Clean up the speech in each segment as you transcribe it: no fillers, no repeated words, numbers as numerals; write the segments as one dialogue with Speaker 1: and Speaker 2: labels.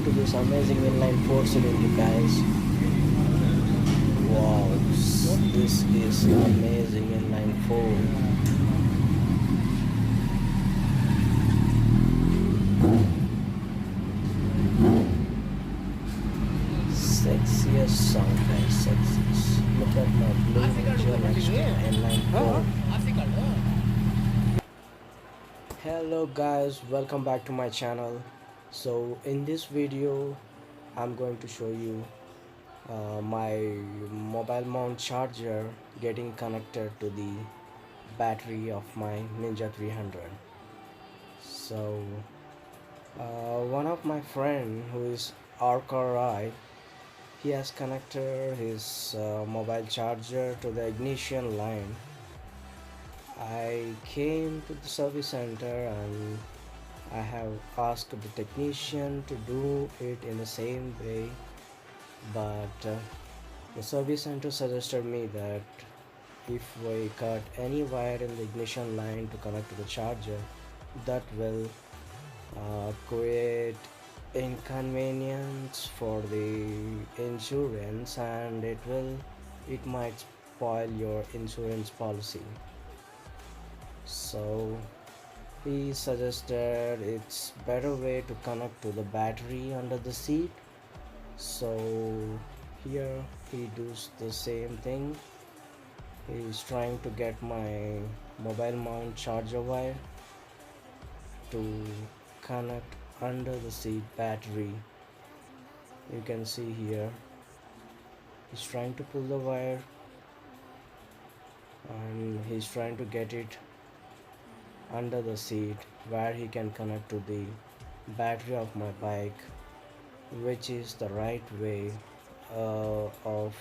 Speaker 1: to this amazing inline four cylinder, guys. Wow, this is amazing inline four. Sexiest sound, guys. Sexiest. Look at my blue Ninja next to inline four. Hello guys, welcome back to my channel. So in this video I'm going to show you my mobile mount charger getting connected to the battery of my Ninja 300. So one of my friend who is Arkarai, he has connected his mobile charger to the ignition line. I came to the service center and I have asked the technician to do it in the same way, but the service center suggested me that if we cut any wire in the ignition line to connect to the charger, that will create inconvenience for the insurance, and it might spoil your insurance policy. So he suggested it's better way to connect to the battery under the seat. So here he does the same thing. He's trying to get my mobile mount charger wire to connect under the seat battery. You can see here he's trying to pull the wire and he's trying to get it under the seat where he can connect to the battery of my bike, which is the right way of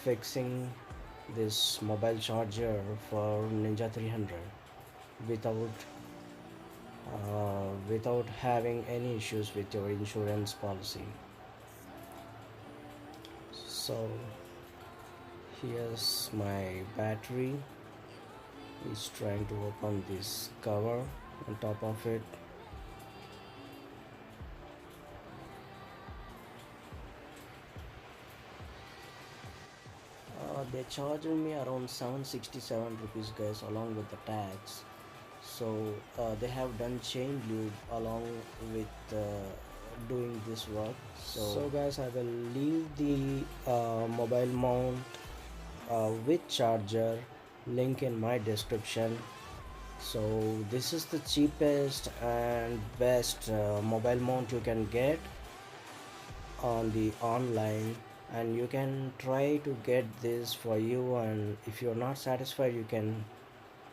Speaker 1: fixing this mobile charger for Ninja 300 without having any issues with your insurance policy. So here's my battery. He's trying to open this cover on top of it. They charged me around 767 rupees, guys, along with the tax. So they have done chain lube along with doing this work. So guys, I will leave the mobile mount with charger link in my description. So this is the cheapest and best mobile mount you can get on the online, and you can try to get this for you, and if you're not satisfied you can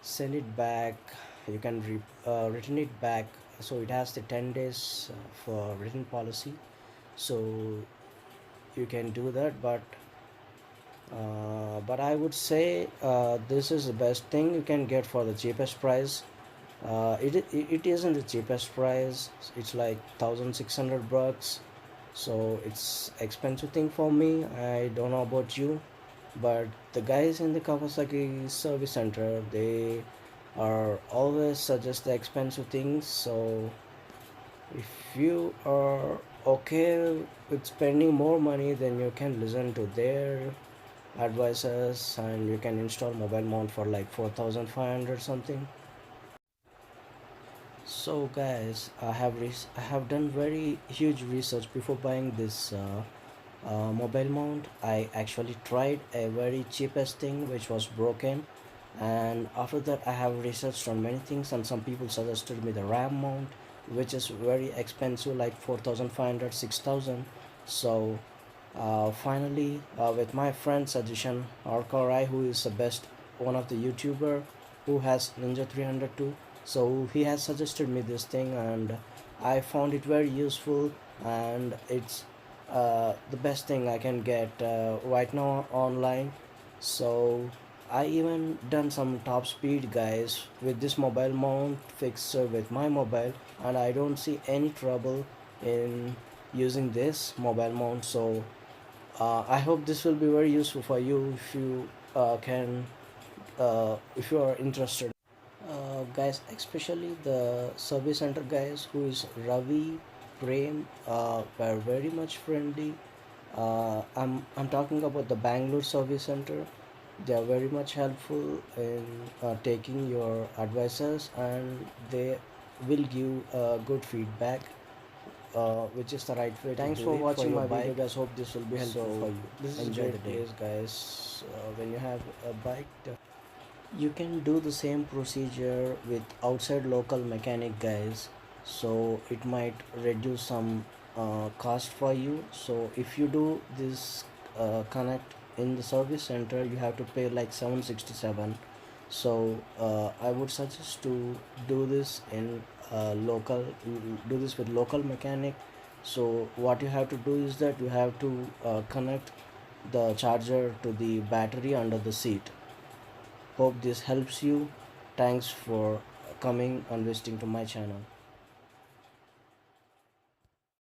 Speaker 1: send it back. You can return it back. So it has the 10 days for return policy, so you can do that. But I would say this is the best thing you can get for the cheapest price. It isn't the cheapest price, it's like 1600 bucks, so it's expensive thing for me. I don't know about you, but the guys in the Kawasaki service center, they are always suggest the expensive things. So if you are okay with spending more money, then you can listen to their advices and you can install mobile mount for like 4500 something. So guys, I have done very huge research before buying this mobile mount. I actually tried a very cheapest thing which was broken, and after that I have researched on many things, and some people suggested me the RAM mount, which is very expensive, like 4500 6000. So finally, with my friend's suggestion, Arkarai, who is the best one of the YouTuber who has Ninja 300 too, so he has suggested me this thing, and I found it very useful, and it's the best thing I can get right now online. So I even done some top speed, guys, with this mobile mount fixed with my mobile, and I don't see any trouble in using this mobile mount. So I hope this will be very useful for you if you if you are interested. Guys, especially the service center guys, who is Ravi Prem were very much friendly. I'm talking about the Bangalore Service Center. They are very much helpful in taking your advices, and they will give good feedback, which is the right way to
Speaker 2: Thanks
Speaker 1: do
Speaker 2: for
Speaker 1: it for
Speaker 2: watching
Speaker 1: your
Speaker 2: my video,
Speaker 1: bike.
Speaker 2: guys. Hope this will be helpful for
Speaker 1: So
Speaker 2: you.
Speaker 1: this is a
Speaker 2: Enjoy the
Speaker 1: great
Speaker 2: day.
Speaker 1: place, guys. When you have a bike, you can do the same procedure with outside local mechanic guys, so it might reduce some cost for you. So if you do this connect in the service center, you have to pay like 767. So I would suggest to do this in local do this with local mechanic. So what you have to do is that you have to connect the charger to the battery under the seat. Hope this helps you. Thanks for coming and visiting to my channel.